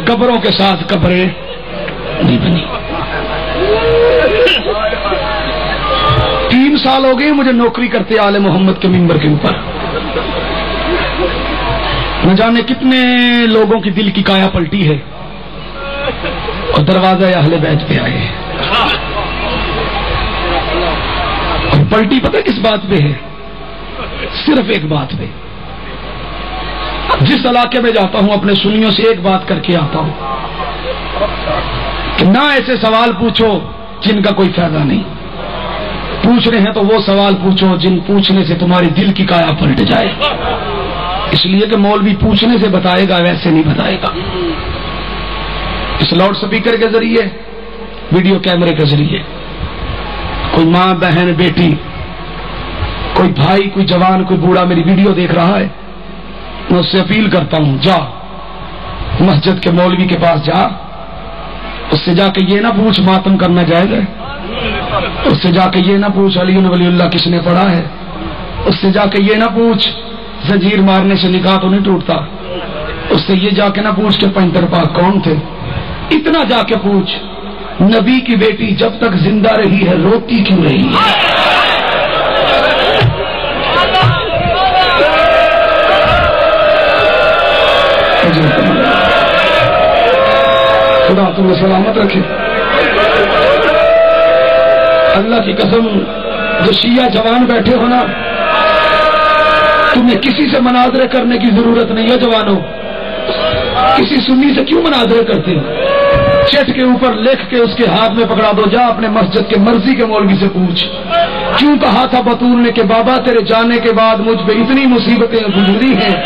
قبروں کے ساتھ قبریں نہیں بنی۔ 3 سال ہو گئے مجھے نوکری کرتے آل محمد کے ممبر کے اوپر، نہ جانے کتنے لوگوں کی دل کی کایا پلٹی ہے اور دروازہ اہل بیت پہ آئے ہیں۔ اور پلٹی پتہ کس بات پہ ہے؟ صرف ایک بات پہ، جس علاقے میں جاتا ہوں اپنے سنیوں سے ایک بات کر کے آتا ہوں کہ نہ ایسے سوال پوچھو جن کا کوئی فائدہ نہیں، پوچھ رہے ہیں تو وہ سوال پوچھو جن پوچھنے سے تمہاری دل کی کایا پلٹ جائے، اس لیے کہ مولوی پوچھنے سے بتائے گا، ویسے نہیں بتائے گا۔ اس لاؤڈ سپیکر کے ذریعے، ویڈیو کیمرے کے ذریعے کوئی ماں بہن بیٹی، کوئی بھائی، کوئی جوان، کوئی بوڑھا میری ویڈیو دیکھ رہا ہے، میں اس سے اپیل کرتا ہوں جا مسجد کے مولوی کے پاس جا، اس سے جا کے یہ نہ پوچھ ماتم کرنا جائز ہے، اس سے جا کے یہ نہ پوچھ علی ولی اللہ کس نے پڑھا ہے، اس سے جا کے یہ نہ پوچھ زنجیر مارنے سے نکاح تو نہیں ٹوٹتا، اس سے یہ جا کے نہ پوچھ کہ پنتر پاک کون تھے، اتنا جا کے پوچھ نبی کی بیٹی جب تک زندہ رہی ہے روتی کیوں رہی ہے؟ خدا تمہیں سلامت رکھے۔ اللہ کی قسم جو شیعہ جوان بیٹھے ہو نا، تمہیں کسی سے مناظرے کرنے کی ضرورت نہیں ہے جوانوں، کسی سنی سے کیوں مناظرے کرتے ہو؟ چٹ کے اوپر لکھ کے اس کے ہاتھ میں پکڑا دو، جا اپنے مسجد کے مرضی کے مولوی سے پوچھ کیوں کہا تھا بطول نے کہ بابا تیرے جانے کے بعد مجھ پہ اتنی مصیبتیں گزری ہیں،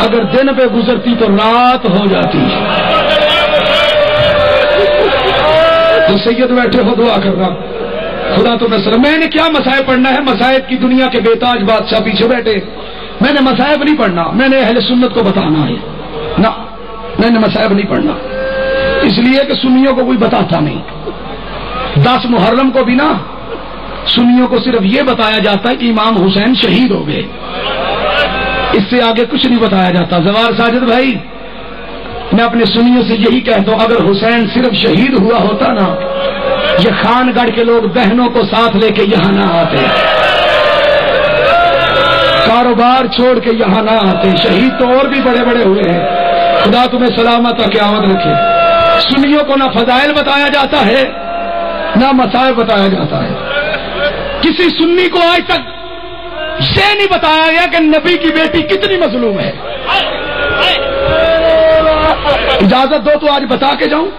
اگر دن پہ گزرتی تو رات ہو جاتی۔ تو سید بیٹھے ہو دعا کرنا خدا تو میں نے کیا مصائب پڑھنا ہے؟ مصائب کی دنیا کے بےتاج بادشاہ پیچھے بیٹھے، میں نے مصائب نہیں پڑھنا، میں نے اہل سنت کو بتانا ہے نا، میں نے مصائب نہیں پڑھنا، اس لیے کہ سنیوں کو کوئی بتاتا نہیں۔ 10 محرم کو بھی نا سنیوں کو صرف یہ بتایا جاتا ہے کہ امام حسین شہید ہو گئے، اس سے آگے کچھ نہیں بتایا جاتا۔ زوار ساجد بھائی میں اپنے سنیوں سے یہی کہتا ہوں، اگر حسین صرف شہید ہوا ہوتا نا، یہ خان گڑھ کے لوگ بہنوں کو ساتھ لے کے یہاں نہ آتے، کاروبار چھوڑ کے یہاں نہ آتے، شہید تو اور بھی بڑے بڑے ہوئے ہیں۔ خدا تمہیں سلامت اور قیامت رکھے۔ سنیوں کو نہ فضائل بتایا جاتا ہے نہ مصائب بتایا جاتا ہے، کسی سنی کو آج تک یہ نہیں بتایا گیا کہ نبی کی بیٹی کتنی مظلوم ہے۔ اجازت دو تو آج بتا کے جاؤں،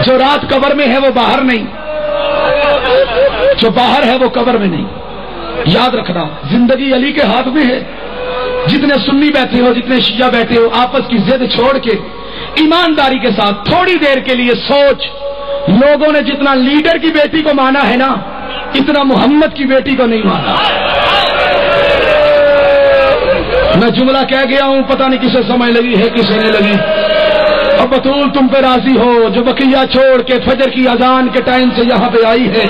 جو رات قبر میں ہے وہ باہر نہیں، جو باہر ہے وہ قبر میں نہیں۔ یاد رکھنا زندگی علی کے ہاتھ میں ہے۔ جتنے سنی بیٹھے ہو، جتنے شیعہ بیٹھے ہو، آپس کی ضد چھوڑ کے ایمانداری کے ساتھ تھوڑی دیر کے لیے سوچ، لوگوں نے جتنا لیڈر کی بیٹی کو مانا ہے نا، اتنا محمد کی بیٹی کو نہیں مانا۔ میں جملہ کہہ گیا ہوں، پتہ نہیں کسے سمجھ لگی ہے کسے نہیں لگی۔ اب بطول تم پہ راضی ہو جو بقیہ چھوڑ کے فجر کی اذان کے ٹائم سے یہاں پہ آئی ہے،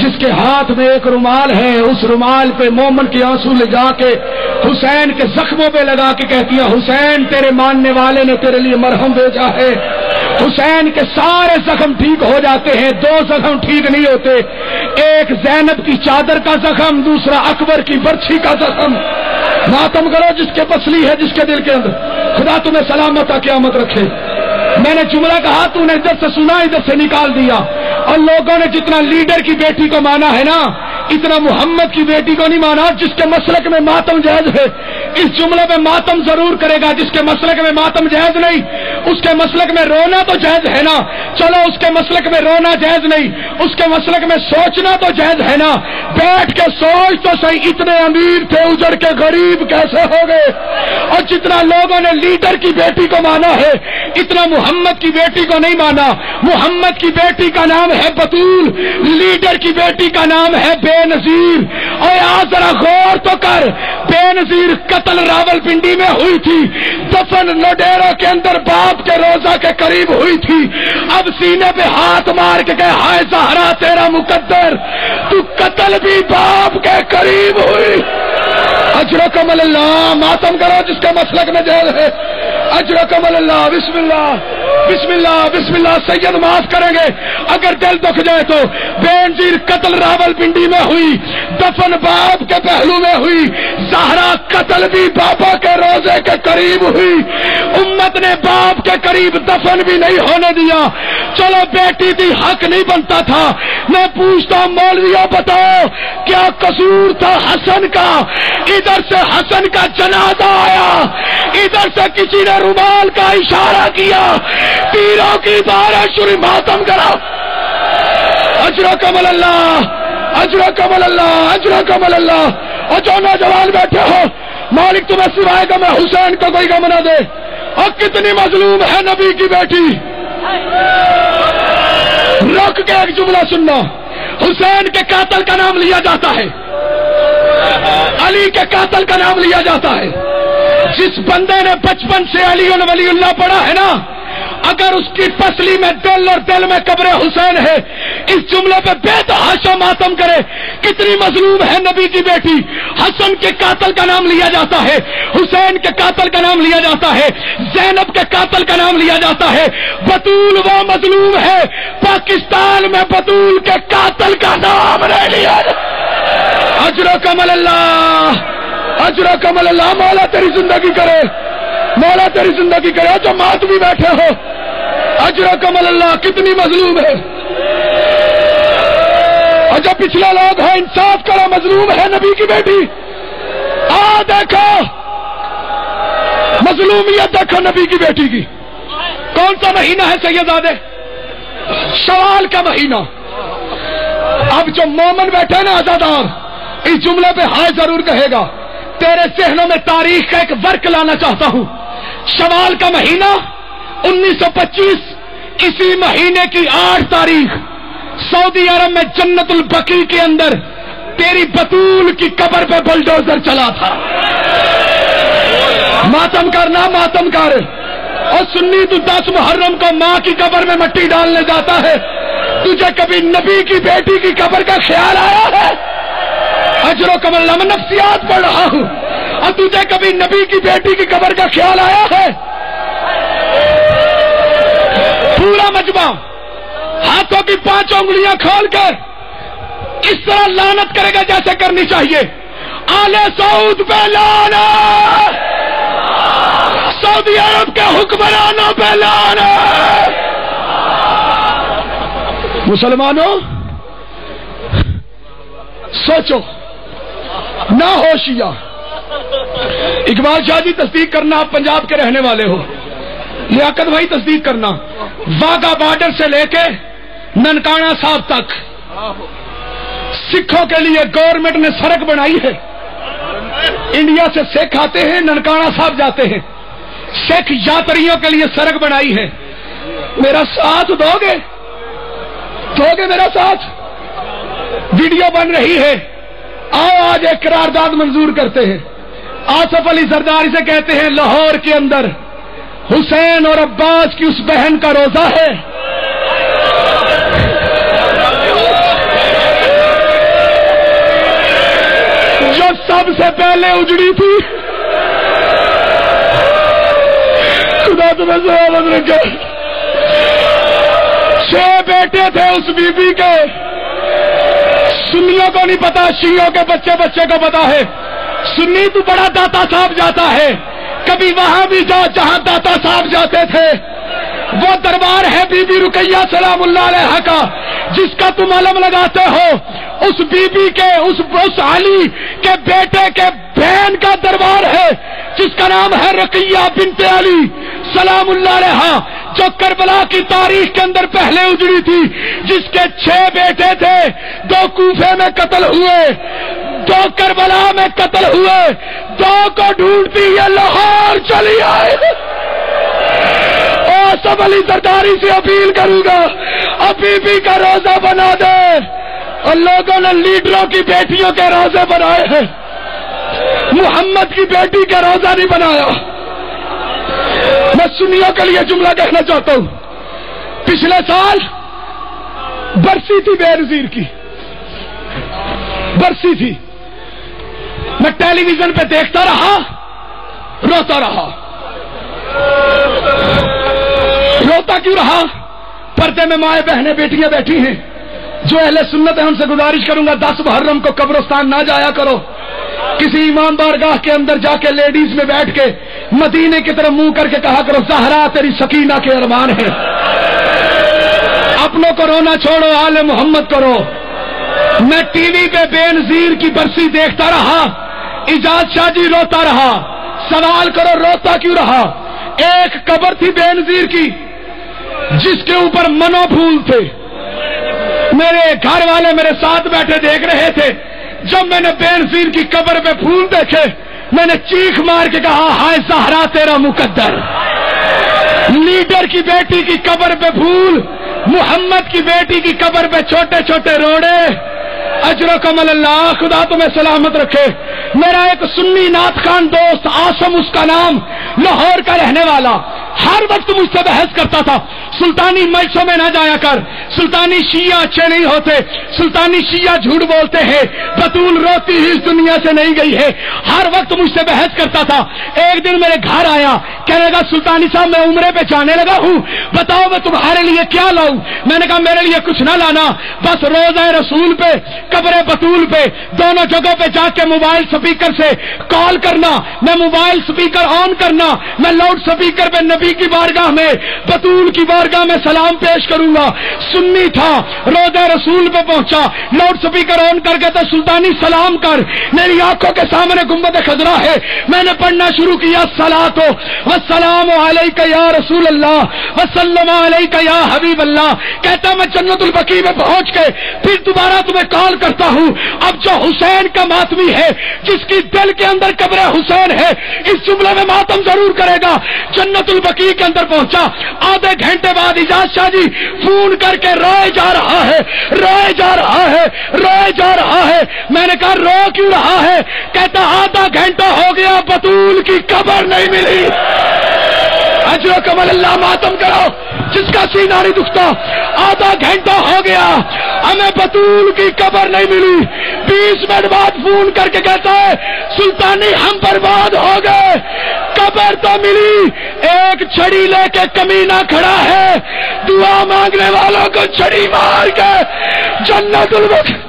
جس کے ہاتھ میں ایک رومال ہے، اس رومال پہ مومن کے آنسو لے جا کے حسین کے زخموں پہ لگا کے کہتی ہے حسین تیرے ماننے والے نے تیرے لیے مرہم بھیجا ہے۔ حسین کے سارے زخم ٹھیک ہو جاتے ہیں، 2 زخم ٹھیک نہیں ہوتے، ایک زینب کی چادر کا زخم، دوسرا اکبر کی برچھی کا زخم۔ ماتم کرو جس کے پسلی ہے، جس کے دل کے اندر۔ خدا تمہیں سلامت قیامت رکھے۔ میں نے جملہ کہا تو نے ادھر سے سنا ادھر سے نکال دیا، اور لوگوں نے جتنا لیڈر کی بیٹی کو مانا ہے نا، اتنا محمد کی بیٹی کو نہیں مانا۔ جس کے مسلک میں ماتم جائز ہے اس جملے میں ماتم ضرور کرے گا، جس کے مسلک میں ماتم جائز نہیں اس کے مسلک میں رونا تو جائز ہے نا۔ چلو اس کے مسلک میں رونا جائز نہیں، اس کے مسلک میں سوچنا تو جائز ہے نا۔ بیٹھ کے سوچ تو صحیح، اتنے امیر تھے اجڑ کے غریب کیسے ہو گئے؟ اور جتنا لوگوں نے لیڈر کی بیٹی کو مانا ہے اتنا محمد کی بیٹی کو نہیں مانا۔ محمد کی بیٹی کا نام ہے بطول، لیڈر کی بیٹی کا نام ہے بے نظیر۔ اور آج ذرا غور تو کر، بے نظیر قتل راول پنڈی میں ہوئی تھی، دفن لوڈیرا کے اندر باپ کے روزہ کے قریب ہوئی تھی، اب سینے پہ ہاتھ مار کے کہے ہائے زہرا تیرا مقدر، تو قتل بھی باپ کے قریب ہوئی۔ اجرکم اللہ، ماتم کرو جس کے مسلک میں جیل ہے۔ اجرکم اللہ. بسم اللہ بسم اللہ بسم اللہ. سید معاف کریں گے اگر دل دکھ جائے تو. بینظیر قتل راول پنڈی میں ہوئی, دفن باپ کے پہلو میں ہوئی. زہرا قتل بھی بابا کے روزے کے قریب ہوئی. امت نے باپ کے قریب دفن بھی نہیں ہونے دیا. چلو بیٹی تھی, حق نہیں بنتا تھا. میں پوچھتا ہوں مولویوں بتاؤ کیا قصور تھا حسن کا؟ ادھر سے حسن کا جنازہ آیا, ادھر سے کسی نے رومال کا اشارہ کیا, تیروں کی بارش ہوئی, ماتم کرا. اجرکم اللہ اجرکم اللہ اجرکم اللہ. اور جو نوجوان بیٹھے ہو, مالک تمہیں سوائے گا میں حسین کو کوئی غم نہ دے. اور کتنی مظلوم ہے نبی کی بیٹی. رک کے ایک جملہ سننا. حسین کے قاتل کا نام لیا جاتا ہے, علی کے قاتل کا نام لیا جاتا ہے. جس بندے نے بچپن سے علی ولی اللہ پڑھا ہے نا, اگر اس کی پسلی میں دل اور دل میں قبر حسین ہے, اس جملے پہ بے تحاشا ماتم کرے. کتنی مظلوم ہے نبی کی بیٹی. حسن کے قاتل کا نام لیا جاتا ہے, حسین کے قاتل کا نام لیا جاتا ہے, زینب کے قاتل کا نام لیا جاتا ہے. بطول وہ مظلوم ہے, پاکستان میں بطول کے قاتل کا نام نہیں لیا. اجرکم اللہ اجرکم اللہ. مولا تیری زندگی کرے, مولا تیری زندگی کرے. جو مات بھی بیٹھے ہو, اجرکم اللہ. کتنی مظلوم ہے. اور جو پچھلے لوگ ہیں انصاف کرو, مظلوم ہے نبی کی بیٹی. دیکھو مظلومیت, دیکھو نبی کی بیٹی کی. کون سا مہینہ ہے سیدزادے؟ شوال کا مہینہ. اب جو مومن بیٹھے نا عزادار, اس جملے پہ ہائے ضرور کہے گا. تیرے ذہنوں میں تاریخ کا ایک ورق لانا چاہتا ہوں. شوال کا مہینہ 1925, اسی مہینے کی 8 تاریخ سعودی عرب میں جنت البقیع کے اندر تیری بطول کی قبر پہ بلڈوزر چلا تھا. ماتم کرنا, ماتم کر. اور سنی تو 10 محرم کو ماں کی قبر میں مٹی ڈالنے جاتا ہے. تجھے کبھی نبی کی بیٹی کی قبر کا خیال آیا ہے؟ اجرکم اللہ. میں نفسیات پڑھ رہا ہوں, اور تجھے کبھی نبی کی بیٹی کی قبر کا خیال آیا ہے؟ پورا مجمع ہاتھوں کی 5 انگلیاں کھول کر اس طرح لعنت کرے گا جیسے کرنی چاہیے. آل سعود پہ لعنت, سعودی عرب کے حکمرانوں پہ لعنت. مسلمانوں سوچو, نہ ہوشیا. اقبال شاہ جی تصدیق کرنا, آپ پنجاب کے رہنے والے ہو. لیاقت بھائی تصدیق کرنا, واگا بارڈر سے لے کے ننکانہ صاحب تک سکھوں کے لیے گورنمنٹ نے سڑک بنائی ہے. انڈیا سے سکھ آتے ہیں, ننکانہ صاحب جاتے ہیں. سکھ یاتریوں کے لیے سڑک بنائی ہے. میرا ساتھ دو گے؟ دو گے میرا ساتھ؟ ویڈیو بن رہی ہے. آؤ آج ایک قرارداد منظور کرتے ہیں. آصف علی زرداری سے کہتے ہیں لاہور کے اندر حسین اور عباس کی اس بہن کا روزہ ہے. جو سب سے پہلے اجڑی تھی. خدا تمہیں سلامت رکھے. 6 بیٹے تھے اس بی بی کے. سنیوں کو نہیں پتا, شیعوں کے بچے بچے کو پتا ہے. سنی تو بڑا داتا صاحب جاتا ہے, کبھی وہاں بھی جاؤ جہاں داتا صاحب جاتے تھے. وہ دربار ہے بی بی رقیہ سلام اللہ علیہا کا, جس کا تم علم لگاتے ہو. اس بی بی کے اس علی کے بیٹے کے بہن کا دربار ہے, جس کا نام ہے رقیہ بنت علی سلام اللہ علیہا, جو کربلا کی تاریخ کے اندر پہلے اجڑی تھی. جس کے 6 بیٹے تھے, 2 کوفے میں قتل ہوئے, 2 کربلا میں قتل ہوئے, 2 کو ڈھونڈتی یہ لاہور چلی آئے. آصف علی زرداری سے اپیل کروں گا, ابھی بھی کا روزہ بنا دے. اور لوگوں نے لیڈروں کی بیٹیوں کے روزے بنائے ہیں, محمد کی بیٹی کا روزہ نہیں بنایا. میں سنیوں کے لیے جملہ کہنا چاہتا ہوں. پچھلے سال برسی تھی بے نظیر کی, برسی تھی. میں ٹیلی ویژن پہ دیکھتا رہا, روتا رہا. روتا کیوں رہا؟ پردے میں مائیں بہنیں بیٹیاں بیٹھی ہیں، جو اہل سنت ہیں ان سے گزارش کروں گا 10 محرم کو قبرستان نہ جایا کرو، کسی امام بارگاہ کے اندر جا کے لیڈیز میں بیٹھ کے مدینے کی طرف منہ کر کے کہا کرو زہرا تیری سکینہ کے ارمان ہے۔ اپنوں کو رونا چھوڑو، آل محمد کرو۔ میں ٹی وی پہ بے نظیر کی برسی دیکھتا رہا، اجاز شاہ جی روتا رہا، سوال کرو روتا کیوں رہا؟ ایک قبر تھی بے نظیر کی جس کے اوپر منو پھول تھے، میرے گھر والے میرے ساتھ بیٹھے دیکھ رہے تھے، جب میں نے بے نظیر کی قبر پہ پھول دیکھے میں نے چیخ مار کے کہا ہائے زہرا تیرا مقدر۔ لیڈر کی بیٹی کی قبر پہ پھول، محمد کی بیٹی کی قبر پہ چھوٹے چھوٹے روڑے، اجرکم اللہ، خدا تمہیں سلامت رکھے۔ میرا ایک سنی نعت خوان دوست آسم اس کا نام، لاہور کا رہنے والا، ہر وقت مجھ سے بحث کرتا تھا سلطانی مجلسوں میں نہ جایا کر، سلطانی شیعہ اچھے نہیں ہوتے، سلطانی شیعہ جھوٹ بولتے ہیں، بطول روتی ہی اس دنیا سے نہیں گئی ہے، ہر وقت مجھ سے بحث کرتا تھا۔ ایک دن میرے گھر آیا، کہنے لگا سلطانی صاحب میں عمرے پہ جانے لگا ہوں، بتاؤ میں تمہارے لیے کیا لاؤں؟ میں نے کہا میرے لیے کچھ نہ لانا، بس روضہ رسول پہ قبر بطول پہ دونوں جگہوں پہ جا کے موبائل سپیکر سے کال کرنا، میں موبائل سپیکر آن کرنا، میں لاؤڈ سپیکر پہ نبی کی بارگاہ میں بطول کی بارگاہ میں سلام پیش کروں گا۔ سنی تھا، روضہ رسول پہ پہنچا، لاؤڈ سپیکر آن کر کے تو سلطانی سلام کر، میری آنکھوں کے سامنے گنبد خضرا ہے، میں نے پڑھنا شروع کیا الصلاۃ والسلام علیک یا رسول اللہ وسلم علیک یا حبیب اللہ، کہتا میں جنت البقیع میں پہنچ کے پھر دوبارہ تمہیں کال کرتا ہوں۔ اب جو حسین کا ماتمی ہے، جس کی دل کے اندر قبر حسین ہے، اس جملے میں ماتم ضرور کرے گا۔ جنت البقیع کے اندر پہنچا، آدھے گھنٹے بعد اجاز شاہ جی فون کر کے روئے جا رہا ہے، روئے جا رہا ہے، روئے جا رہا ہے۔ میں نے کہا رو کیوں رہا ہے؟ کہتا آدھا گھنٹہ ہو گیا بطول کی قبر نہیں ملی۔ اجرکم اللہ، ماتم کرو جس کا سینہ نہیں دکھتا، آدھا گھنٹہ ہو گیا ہمیں بطول کی قبر نہیں ملی۔ 20 منٹ بعد فون کر کے کہتا ہے سلطانی ہم برباد ہو گئے، قبر تو ملی، ایک چھڑی لے کے کمینہ کھڑا ہے، دعا مانگنے والوں کو چھڑی مار کے جنت البقیع